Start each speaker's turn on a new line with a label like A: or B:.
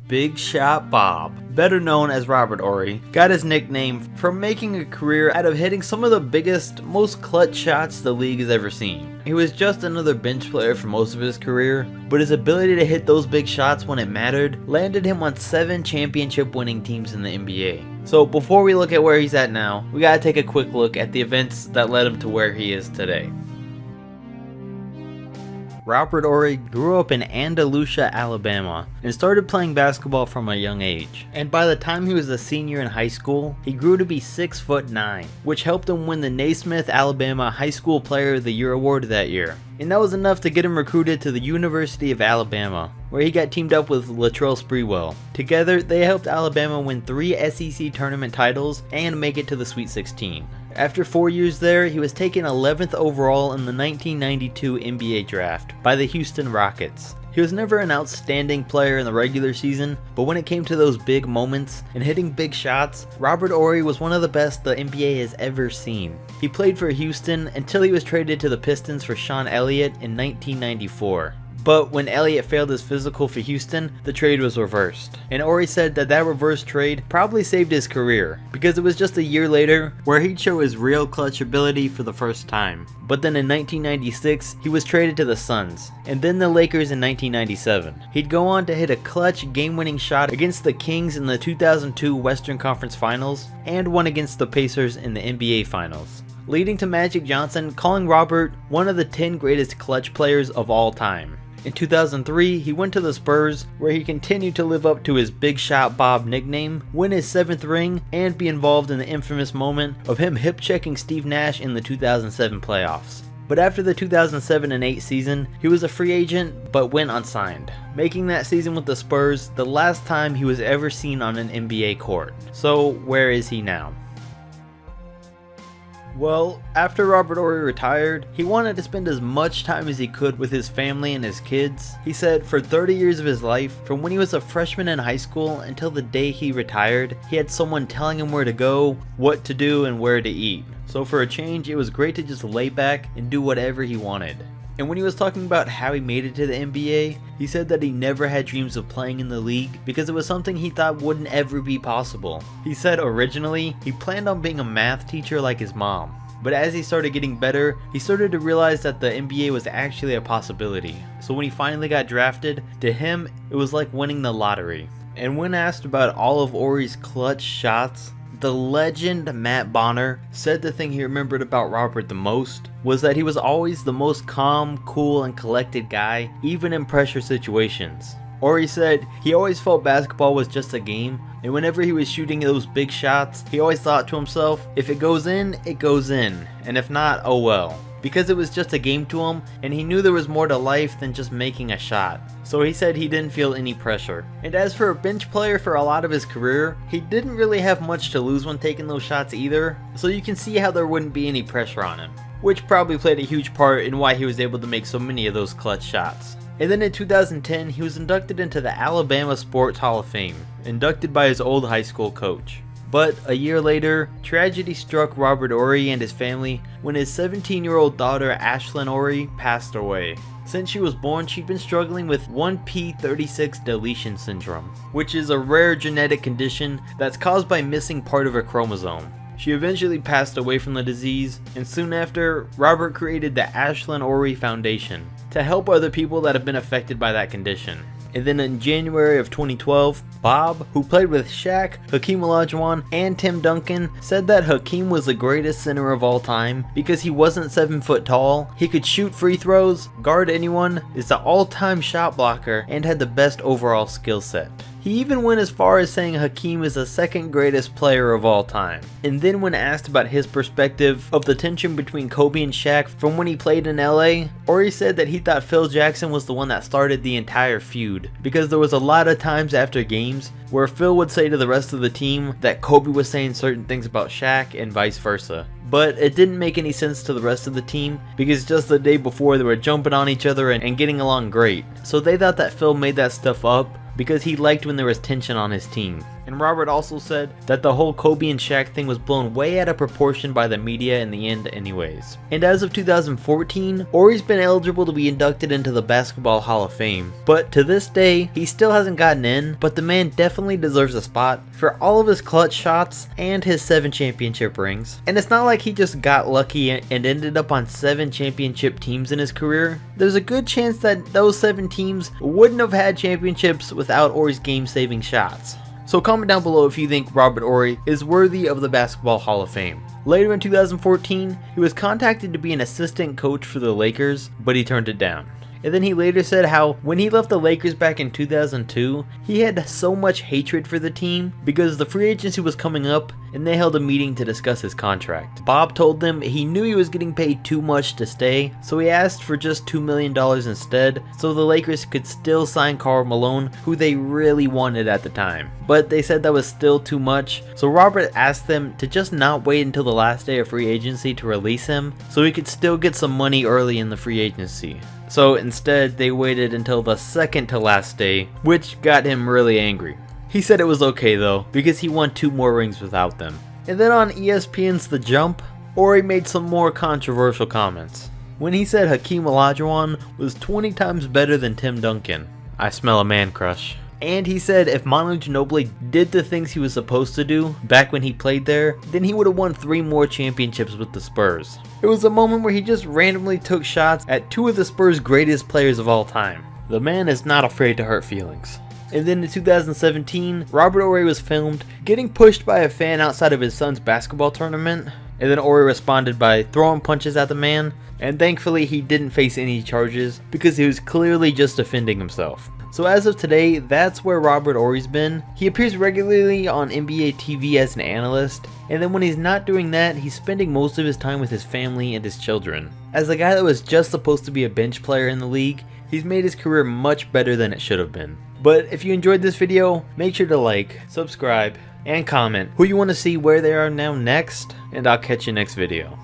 A: Big Shot Bob, better known as Robert Horry, got his nickname from making a career out of hitting some of the biggest, most clutch shots the league has ever seen. He was just another bench player for most of his career, but his ability to hit those big shots when it mattered landed him on 7 championship winning teams in the NBA. So before we look at where he's at now, we gotta take a quick look at the events that led him to where he is today. Robert Horry grew up in Andalusia, Alabama, and started playing basketball from a young age. And by the time he was a senior in high school, he grew to be 6'9", which helped him win the Naismith, Alabama High School Player of the Year award that year. And that was enough to get him recruited to the University of Alabama, where he got teamed up with Latrell Sprewell. Together, they helped Alabama win 3 SEC tournament titles and make it to the Sweet 16. After 4 years there, he was taken 11th overall in the 1992 NBA draft by the Houston Rockets. He was never an outstanding player in the regular season, but when it came to those big moments and hitting big shots, Robert Horry was one of the best the NBA has ever seen. He played for Houston until he was traded to the Pistons for Sean Elliott in 1994. But when Elliott failed his physical for Houston, the trade was reversed. And Horry said that reverse trade probably saved his career, because it was just a year later where he'd show his real clutch ability for the first time. But then in 1996, he was traded to the Suns, and then the Lakers in 1997. He'd go on to hit a clutch game-winning shot against the Kings in the 2002 Western Conference Finals, and one against the Pacers in the NBA Finals, leading to Magic Johnson calling Robert one of the 10 greatest clutch players of all time. In 2003, he went to the Spurs, where he continued to live up to his Big Shot Bob nickname, win his 7th ring, and be involved in the infamous moment of him hip-checking Steve Nash in the 2007 playoffs. But after the 2007 and 8 season, he was a free agent but went unsigned, making that season with the Spurs the last time he was ever seen on an NBA court. So where is he now? Well, after Robert Horry retired, he wanted to spend as much time as he could with his family and his kids. He said for 30 years of his life, from when he was a freshman in high school until the day he retired, he had someone telling him where to go, what to do, and where to eat. So for a change, it was great to just lay back and do whatever he wanted. And when he was talking about how he made it to the NBA, he said that he never had dreams of playing in the league because it was something he thought wouldn't ever be possible. He said originally, he planned on being a math teacher like his mom. But as he started getting better, he started to realize that the NBA was actually a possibility. So when he finally got drafted, to him, it was like winning the lottery. And when asked about all of Horry's clutch shots, the legend Matt Bonner said the thing he remembered about Robert the most was that he was always the most calm, cool, and collected guy, even in pressure situations. Horry said he always felt basketball was just a game, and whenever he was shooting those big shots, he always thought to himself, if it goes in, it goes in, and if not, oh well. Because it was just a game to him, and he knew there was more to life than just making a shot. So he said he didn't feel any pressure. And as for a bench player for a lot of his career, he didn't really have much to lose when taking those shots either, so you can see how there wouldn't be any pressure on him, which probably played a huge part in why he was able to make so many of those clutch shots. And then in 2010, he was inducted into the Alabama Sports Hall of Fame, inducted by his old high school coach. But a year later, tragedy struck Robert Horry and his family when his 17-year-old daughter Ashlyn Horry passed away. Since she was born, she'd been struggling with 1p36 deletion syndrome, which is a rare genetic condition that's caused by missing part of her chromosome. She eventually passed away from the disease, and soon after, Robert created the Ashlyn Horry Foundation to help other people that have been affected by that condition. And then in January of 2012, Bob, who played with Shaq, Hakeem Olajuwon, and Tim Duncan, said that Hakeem was the greatest center of all time because he wasn't 7 foot tall, he could shoot free throws, guard anyone, is the all-time shot blocker, and had the best overall skill set. He even went as far as saying Hakeem is the second greatest player of all time. And then when asked about his perspective of the tension between Kobe and Shaq from when he played in LA, Horry said that he thought Phil Jackson was the one that started the entire feud, because there was a lot of times after games where Phil would say to the rest of the team that Kobe was saying certain things about Shaq and vice versa. But it didn't make any sense to the rest of the team because just the day before they were jumping on each other and getting along great. So they thought that Phil made that stuff up because he liked when there was tension on his team. And Robert also said that the whole Kobe and Shaq thing was blown way out of proportion by the media in the end anyways. And as of 2014, Horry's been eligible to be inducted into the Basketball Hall of Fame. But to this day, he still hasn't gotten in, but the man definitely deserves a spot for all of his clutch shots and his 7 championship rings. And it's not like he just got lucky and ended up on 7 championship teams in his career. There's a good chance that those 7 teams wouldn't have had championships without Horry's game-saving shots. So comment down below if you think Robert Horry is worthy of the Basketball Hall of Fame. Later in 2014, he was contacted to be an assistant coach for the Lakers, but he turned it down. And then he later said how when he left the Lakers back in 2002, he had so much hatred for the team because the free agency was coming up and they held a meeting to discuss his contract. Bob told them he knew he was getting paid too much to stay, so he asked for just $2 million instead so the Lakers could still sign Karl Malone, who they really wanted at the time. But they said that was still too much, so Robert asked them to just not wait until the last day of free agency to release him so he could still get some money early in the free agency. So instead, they waited until the second to last day, which got him really angry. He said it was okay though, because he won 2 more rings without them. And then on ESPN's The Jump, Horry made some more controversial comments. When he said Hakeem Olajuwon was 20 times better than Tim Duncan. I smell a man crush. And he said if Manu Ginobili did the things he was supposed to do back when he played there, then he would have won 3 more championships with the Spurs. It was a moment where he just randomly took shots at 2 of the Spurs' greatest players of all time. The man is not afraid to hurt feelings. And then in 2017, Robert Horry was filmed getting pushed by a fan outside of his son's basketball tournament, and then Horry responded by throwing punches at the man, and thankfully he didn't face any charges because he was clearly just defending himself. So as of today, that's where Robert Horry's been. He appears regularly on NBA TV as an analyst, and then when he's not doing that, he's spending most of his time with his family and his children. As a guy that was just supposed to be a bench player in the league, he's made his career much better than it should have been. But if you enjoyed this video, make sure to like, subscribe, and comment who you want to see where they are now next, and I'll catch you next video.